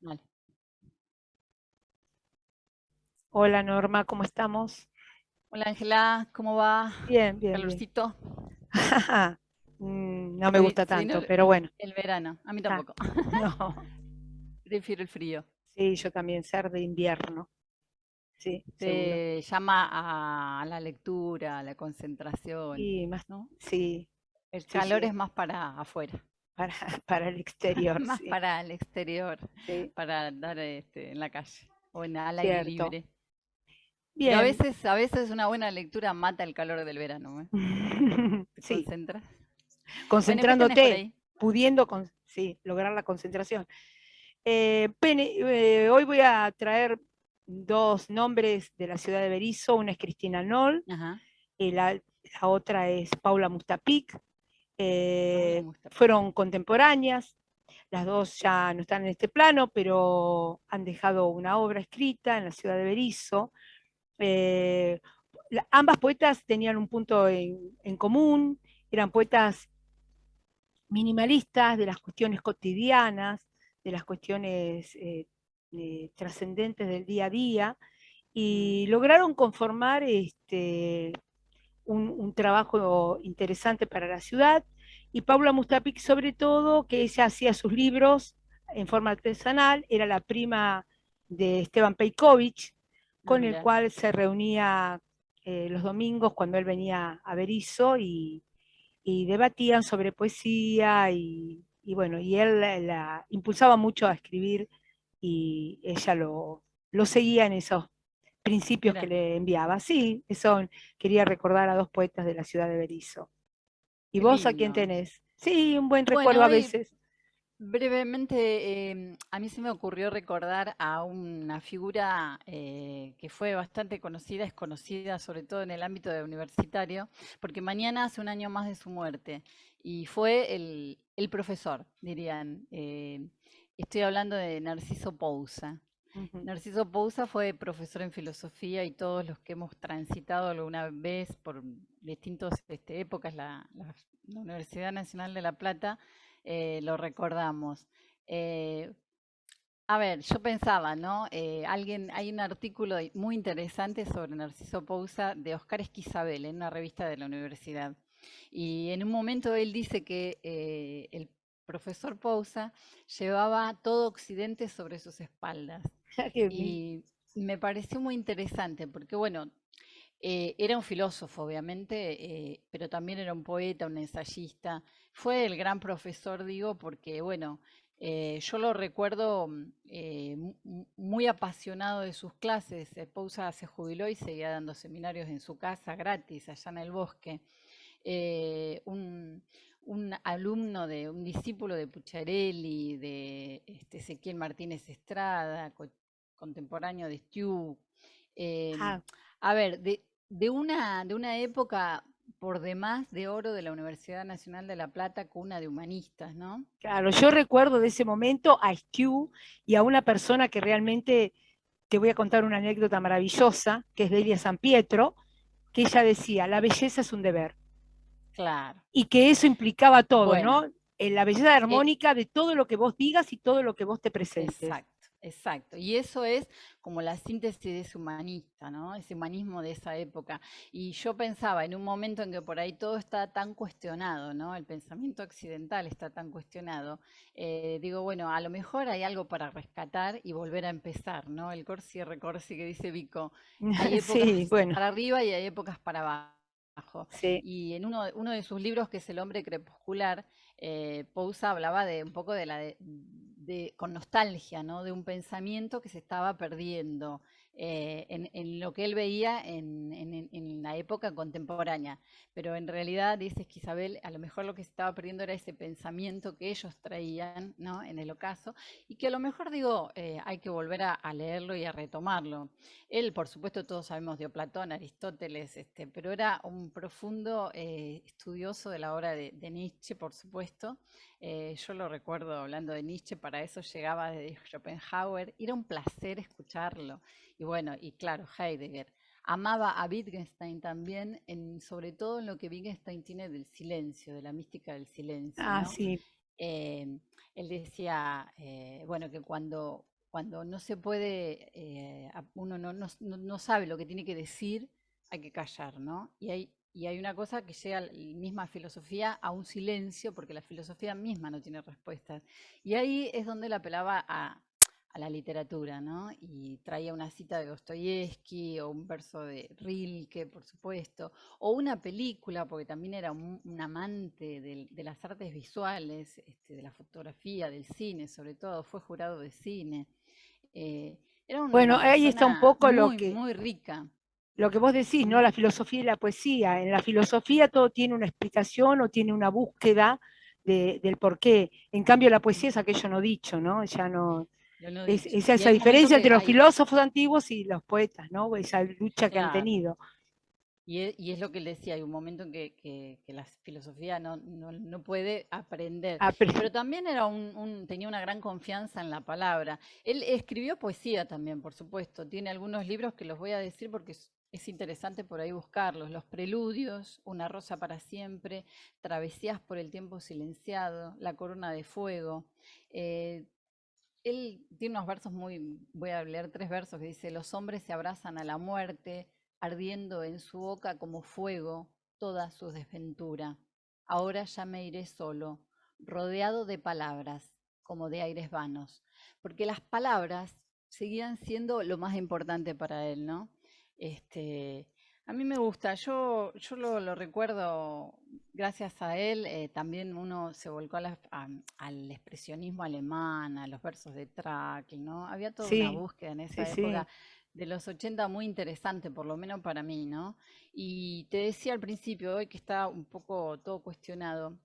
Vale. Hola Norma, ¿cómo estamos? Hola Ángela, ¿cómo va? Bien, bien, bien. ¿Calorcito? No me gusta Se vino tanto, pero bueno. el verano. A mí Ah, tampoco. no, Prefiero el frío. sí, yo también ser de invierno, sí, seguro. Te llama a la lectura, a la concentración, Y más, ¿no? sí, El sí, calor es sí, más para afuera, para, para el exterior, más sí, para el exterior, sí, para andar en la calle o al aire cierto. libre. Pero Bien, a veces una buena lectura mata el calor del verano, ¿eh? Te sí, concentras. Bueno, ¿qué tenés por concentrándote, ahí? pudiendo, sí, lograr la concentración. Hoy voy a traer dos nombres de la ciudad de Berisso, una es Cristina Noll, Ajá. y la otra es Paula Mustapik. Paula Mustafa. Fueron contemporáneas, las dos ya no están en este plano, pero han dejado una obra escrita en la ciudad de Berisso. Eh, Ambas poetas tenían un punto en común, eran poetas minimalistas de las cuestiones cotidianas, de las cuestiones trascendentes del día a día, Mm, y lograron conformar un trabajo interesante para la ciudad. Y Paula Mustapik, sobre todo, que ella hacía sus libros en forma artesanal, era la prima de Esteban Pejković, Ah, con el mira. cual se reunía los domingos cuando él venía a Berisso y debatían sobre poesía y bueno, y él la impulsaba mucho a escribir y ella lo seguía en esos principios que Mira. le enviaba. Sí, eso quería recordar a dos poetas de la ciudad de Berisso. ¿Y Qué vos a quién lindo. tenés? Sí, un buen recuerdo Bueno, a hoy veces. brevemente a mí se me ocurrió recordar a una figura que fue bastante conocida, es conocida sobre todo en el ámbito de universitario, porque mañana hace un año más de su muerte y fue el profesor, dirían. Estoy hablando de Narciso Pousa. Ujú. Narciso Pousa fue profesor en filosofía y todos los que hemos transitado alguna vez por distintas épocas la Universidad Nacional de La Plata, lo recordamos. Eh, a ver, yo pensaba, ¿no? Hay un artículo muy interesante sobre Narciso Pousa de Oscar Esquizabel en una revista de la universidad. Y en un momento él dice que el profesor Pousa llevaba todo Occidente sobre sus espaldas. Y me pareció muy interesante porque, bueno, era un filósofo, obviamente, pero también era un poeta, un ensayista. Fue el gran profesor, digo, porque, bueno, yo lo recuerdo muy apasionado de sus clases. Pousa se jubiló y seguía dando seminarios en su casa gratis, allá en el bosque. Eh, un, un alumno un discípulo de Pucciarelli, de Ezequiel Martínez Estrada, contemporáneo de Stu. Eh, Ah, a ver, de una época por demás de oro de la Universidad Nacional de La Plata, cuna de humanistas, ¿no? claro, yo recuerdo de ese momento a Stu y a una persona que realmente te voy a contar una anécdota maravillosa, que es Delia San Pietro, que ella decía, la belleza es un deber. Claro. Y que eso implicaba todo, Bueno, ¿no? En la belleza eh, armónica de todo lo que vos digas y todo lo que vos te presentes. exacto, exacto. Y eso es como la síntesis de ese humanista, ¿no? Ese humanismo de esa época. Y yo pensaba en un momento en que por ahí todo está tan cuestionado, ¿no? El pensamiento occidental está tan cuestionado. Digo, bueno, a lo mejor hay algo para rescatar y volver a empezar, ¿no? El corsi y recorsi que dice Vico. Hay Sí, épocas bueno, para arriba y hay épocas para abajo. sí. Y en uno de sus libros, que es El hombre crepuscular, Pousa hablaba de un poco con nostalgia, ¿no? De un pensamiento que se estaba perdiendo en lo que él veía en la época contemporánea. Pero en realidad, dice Isabel, a lo mejor lo que se estaba perdiendo era ese pensamiento que ellos traían, ¿no? En el ocaso, y que a lo mejor, digo, hay que volver a leerlo y a retomarlo. Él, por supuesto, todos sabemos de Platón, Aristóteles, pero era un profundo estudioso de la obra de Nietzsche, por supuesto. Yo lo recuerdo hablando de Nietzsche, para eso llegaba de Schopenhauer, era un placer escucharlo. Y bueno, y claro, Heidegger. Amaba a Wittgenstein también, sobre todo en lo que Wittgenstein tiene del silencio, de la mística del silencio, Ah, ¿no? sí. eh, él decía, bueno, que cuando no se puede, uno no sabe lo que tiene que decir, hay que callar, ¿no? Y hay una cosa que llega a la misma filosofía a un silencio, porque la filosofía misma no tiene respuestas. Y ahí es donde él apelaba a la literatura, ¿no? Y traía una cita de Dostoyevsky o un verso de Rilke, por supuesto, o una película, porque también era un amante de las artes visuales, de la fotografía, del cine, sobre todo, fue jurado de cine. Eh, Era Bueno, una ahí está un persona poco muy, muy rica. lo que vos decís, ¿no? La filosofía y la poesía. En la filosofía todo tiene una explicación o tiene una búsqueda del porqué. En cambio, la poesía es aquello no dicho, ¿no? Ya no. Lo no Es, dicho. esa, Y esa hay un momento diferencia que entre los hay, filósofos antiguos y los poetas, ¿no? Esa lucha que han claro, tenido. y es lo que él decía, hay un momento en que la filosofía no puede aprender, Ah, pero- pero también tenía una gran confianza en la palabra. Él escribió poesía también, por supuesto, tiene algunos libros que los voy a decir porque es interesante por ahí buscarlos, Los Preludios, Una rosa para siempre, Travesías por el tiempo silenciado, La corona de fuego. Eh, Él tiene unos versos voy a leer 3 versos que dice, los hombres se abrazan a la muerte, ardiendo en su boca como fuego toda su desventura. Ahora ya me iré solo, rodeado de palabras, como de aires vanos, porque las palabras seguían siendo lo más importante para él, ¿no? Este, a mí me gusta, yo lo recuerdo gracias a él, también uno se volcó al expresionismo alemán, a los versos de Trakl, ¿no? Había toda una sí, búsqueda en sí, esa época sí. de los 80 muy interesante, por lo menos para mí, ¿no? Y te decía al principio, hoy que está un poco todo cuestionado,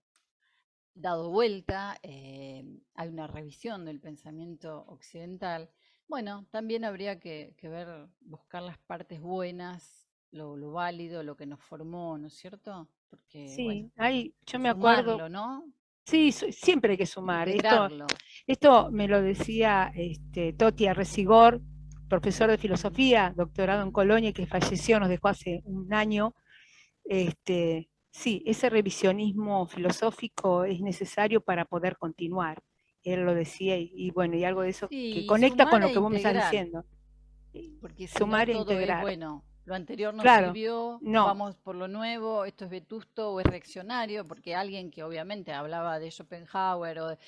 dado vuelta, hay una revisión del pensamiento occidental. Bueno, también habría que ver, buscar las partes buenas, lo válido, lo que nos formó, ¿no es cierto? Porque, bueno, Sí, ahí yo me acuerdo. sumarlo, ¿no? Sí, siempre hay que sumar. Integrarlo. Esto me lo decía Toti Arresigor, profesor de Mm, filosofía, doctorado en Colonia, que falleció, nos dejó hace un año. Sí, ese revisionismo filosófico es necesario para poder continuar. Él lo decía y bueno, y algo de eso que sí, y conecta con sumar lo e que vos me estás integrar, diciendo. porque si no Sumar e todo es, integrar. bueno, lo anterior no Claro, sirvió, no, vamos por lo nuevo, esto es vetusto o es reaccionario, porque alguien que obviamente hablaba de Schopenhauer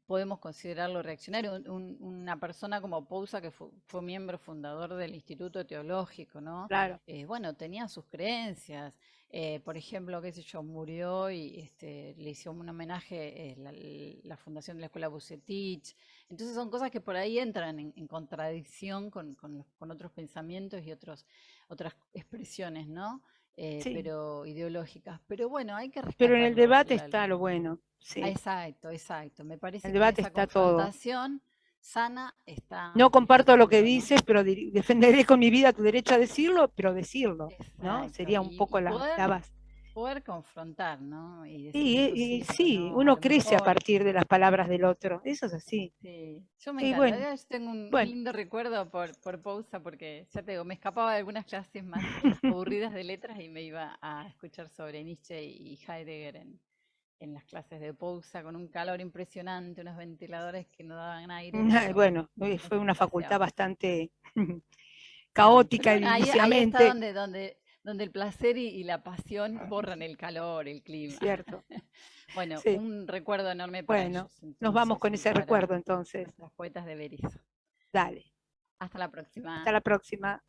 podemos considerarlo reaccionario, una persona como Pousa que fue miembro fundador del Instituto Teológico, ¿no? claro. Bueno, tenía sus creencias. Por ejemplo, qué sé yo, murió y le hicieron un homenaje la fundación de la Escuela Bucetich. Entonces son cosas que por ahí entran en contradicción con otros pensamientos y otras expresiones, ¿no? Sí, Pero ideológicas. Pero bueno, hay que pero en el rescatarlo. debate está lo bueno, sí. Exacto, exacto. Me En el parece que en debate esa está todo. confrontación sana No está comparto lo que seguro, ¿no? dices, pero defenderé con mi vida tu derecho a decirlo, pero decirlo, ¿no? Exacto. Sería un poco Y la base. poder confrontar, ¿no? Y decir esto Y sí, esto sí, no, a uno lo crece a mejor. partir de las palabras del otro, eso es así. Sí, yo me Y encanta. bueno, Yo tengo un bueno, lindo recuerdo por Pousa porque, ya te digo, me escapaba de algunas clases más aburridas de letras y me iba a escuchar sobre Nietzsche y Heidegger en las clases de Pousa con un calor impresionante, unos ventiladores que no daban aire, pero bueno, me fue una facultad paseaba. bastante Sí, pero caótica bueno, ahí está ediliciamente, donde el placer y la pasión borran el calor, el clima. cierto. Bueno, Sí, un recuerdo enorme para bueno, ellos, nos vamos entonces, con y ese para recuerdo entonces. nuestras poetas de Berizo. Dale, Hasta la hasta próxima. la próxima.